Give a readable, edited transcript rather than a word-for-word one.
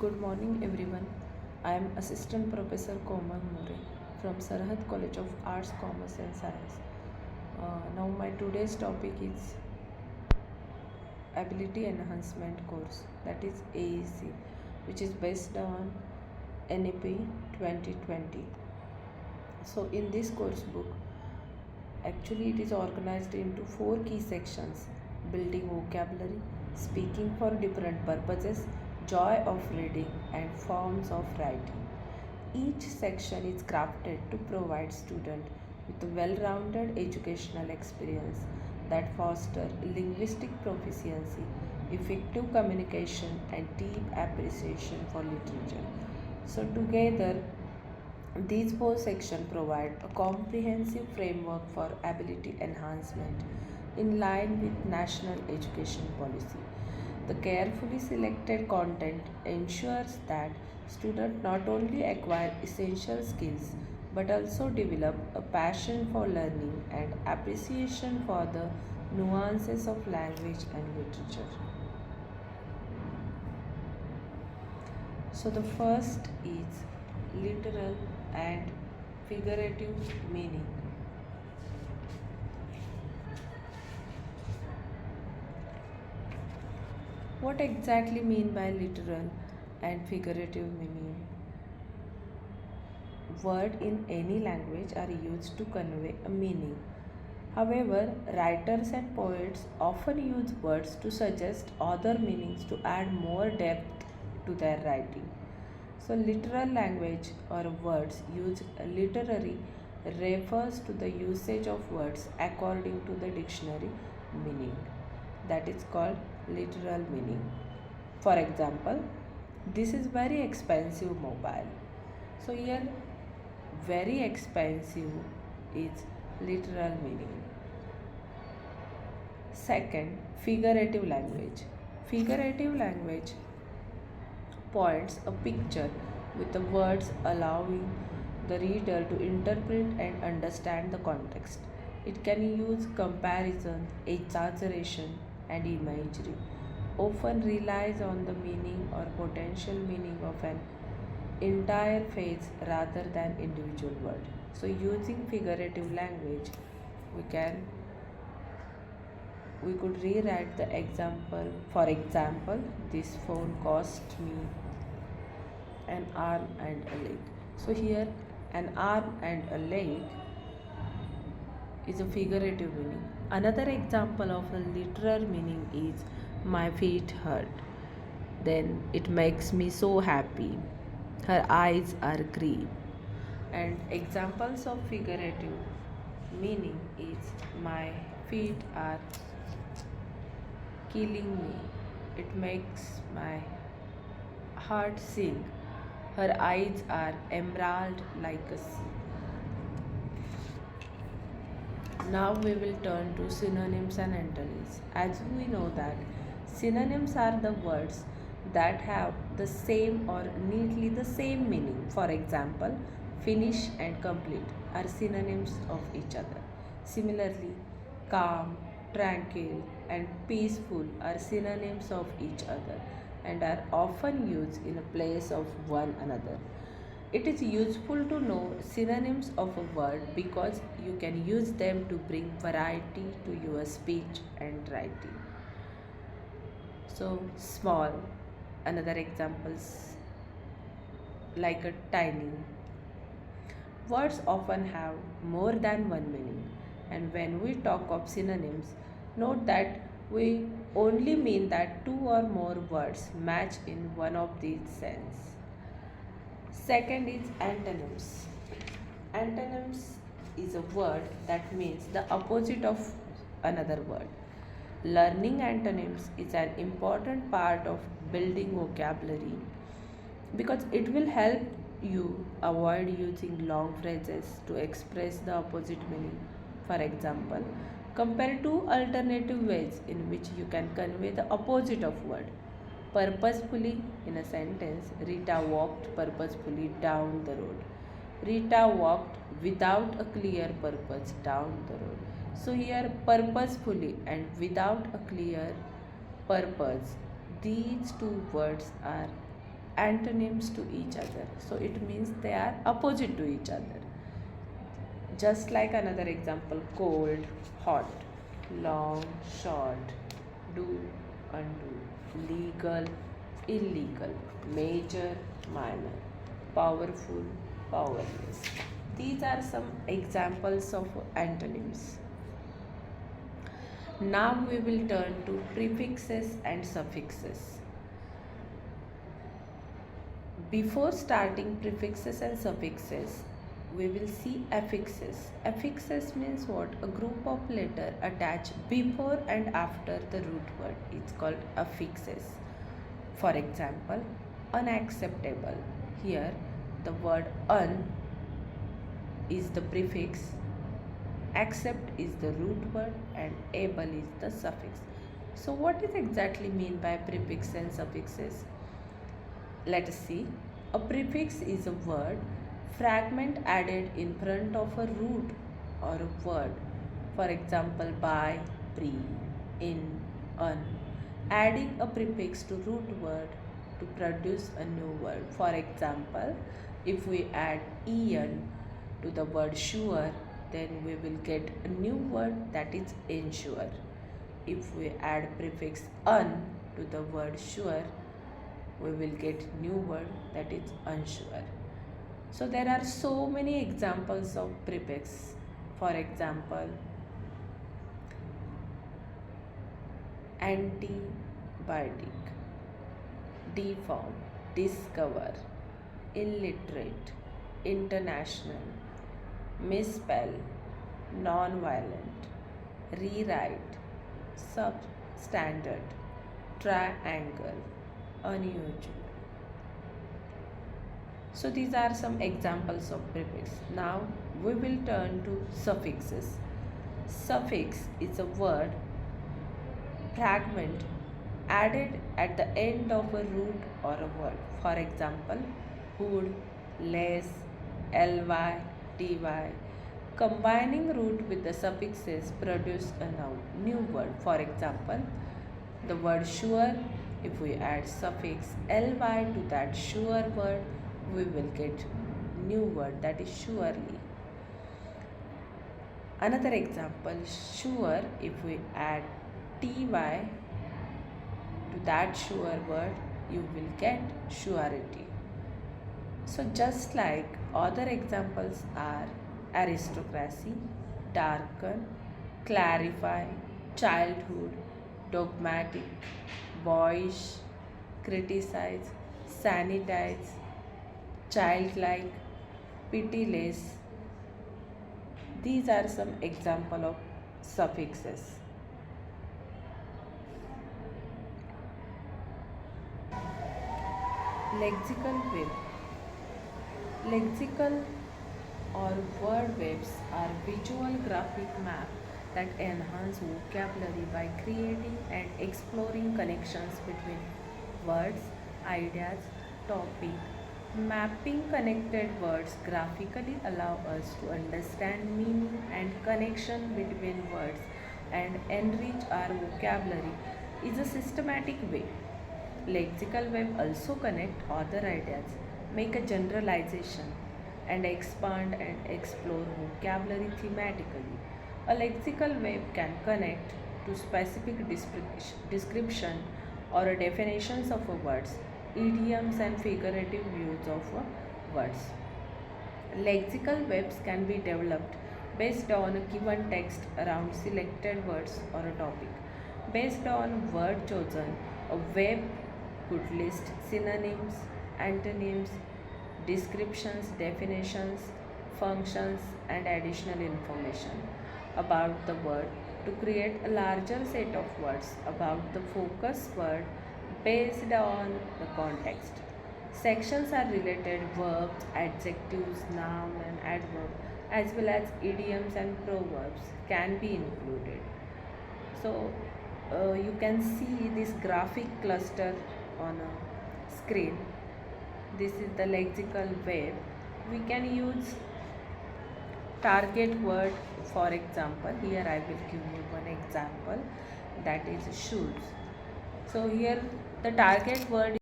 Good morning, everyone. I am Assistant Professor Komal from Sarhad College of Arts, Commerce and Science. Now, my today's topic is Ability Enhancement course, that is AEC, which is based on NEP 2020. So, in this course book, actually, it is organized into four key sections: building vocabulary, speaking for different purposes, joy of reading, and forms of writing. Each section is crafted to provide students with a well-rounded educational experience that foster linguistic proficiency, effective communication, and deep appreciation for literature. So together, these four sections provide a comprehensive framework for ability enhancement in line with national education policy. The carefully selected content ensures that students not only acquire essential skills but also develop a passion for learning and appreciation for the nuances of language and literature. So, the first is literal and figurative meaning. What exactly mean by literal and figurative meaning? Words in any language are used to convey a meaning. However, writers and poets often use words to suggest other meanings to add more depth to their writing. So, literal language or words used literary refers to the usage of words according to the dictionary meaning. That is called literal meaning. For example, this is very expensive mobile. So, here, very expensive is literal meaning. Second, figurative language. Figurative language points a picture with the words allowing the reader to interpret and understand the context. It can use comparison, exaggeration, and imagery. Often relies on the meaning or potential meaning of an entire phrase rather than individual word. So, using figurative language, we can we could rewrite the example. For example, this phone cost me an arm and a leg. So here, an arm and a leg is a figurative meaning. Another example of a literal meaning is my feet hurt. Then it makes me so happy. Her eyes are green. And examples of figurative meaning is my feet are killing me. It makes my heart sing. Her eyes are emerald like a sea. Now we will turn to synonyms and antonyms. As we know that synonyms are the words that have the same or neatly the same meaning. For example, finish and complete are synonyms of each other. Similarly, calm, tranquil, and peaceful are synonyms of each other and are often used in place of one another. It is useful to know synonyms of a word because you can use them to bring variety to your speech and writing. So, small, another examples like a tiny. Words often have more than one meaning, and when we talk of synonyms, note that we only mean that two or more words match in one of these sense. Second is antonyms. Antonyms is a word that means the opposite of another word. Learning antonyms is an important part of building vocabulary because it will help you avoid using long phrases to express the opposite meaning. For example, compare two alternative ways in which you can convey the opposite of word. Purposefully, in a sentence, Rita walked purposefully down the road. Rita walked without a clear purpose down the road. So, here, purposefully and without a clear purpose, these two words are antonyms to each other. So it means they are opposite to each other. Just like another example, cold, hot, long, short, do, undo, legal, illegal, major, minor, powerful, powerless. These are some examples of antonyms. Now we will turn to prefixes and suffixes. Before starting prefixes and suffixes, we will see affixes. Affixes means what? A group of letters attached before and after the root word. It's called affixes. For example, unacceptable. Here, the word un is the prefix, accept is the root word, and able is the suffix. So, what is exactly mean by prefix and suffixes? Let us see. A prefix is a word fragment added in front of a root or a word. For example, by, pre, in, un. Adding a prefix to root word to produce a new word. For example, if we add en to the word sure, then we will get a new word, that is ensure. If we add prefix un to the word sure, we will get new word, that is unsure. So there are so many examples of prefix. For example, antibiotic, deform, discover, illiterate, international, misspell, non-violent, rewrite, substandard, triangle, unusual. So these are some examples of prefix. Now we will turn to suffixes. Suffix is a word fragment added at the end of a root or a word. For example, hood, less, ly, ty. Combining root with the suffixes produce a new word. For example, the word sure, if we add suffix ly to that sure word, we will get new word, that is surely. Another example, sure, if we add ty to that sure word, you will get surety. So just like other examples are aristocracy, darken, clarify, childhood, dogmatic, boyish, criticize, sanitize, childlike, pitiless. These are some example of suffixes. Lexical web. Lexical or word webs are visual graphic maps that enhance vocabulary by creating and exploring connections between words, ideas, topic. Mapping connected words graphically allow us to understand meaning and connection between words and enrich our vocabulary is a systematic way. Lexical web also connect other ideas, make a generalization, and expand and explore vocabulary thematically. A lexical web can connect to specific description or a definitions of a words, idioms and figurative views of words. Lexical webs can be developed based on a given text around selected words or a topic. Based on word chosen, a web could list synonyms, antonyms, descriptions, definitions, functions, and additional information about the word to create a larger set of words about the focus word based on the context. Sections are related verbs, adjectives, noun, and adverb, as well as idioms and proverbs can be included. So you can see this graphic cluster on a screen. This is the lexical web. We can use target word. For example, here I will give you one example, that is shoes. So here the target word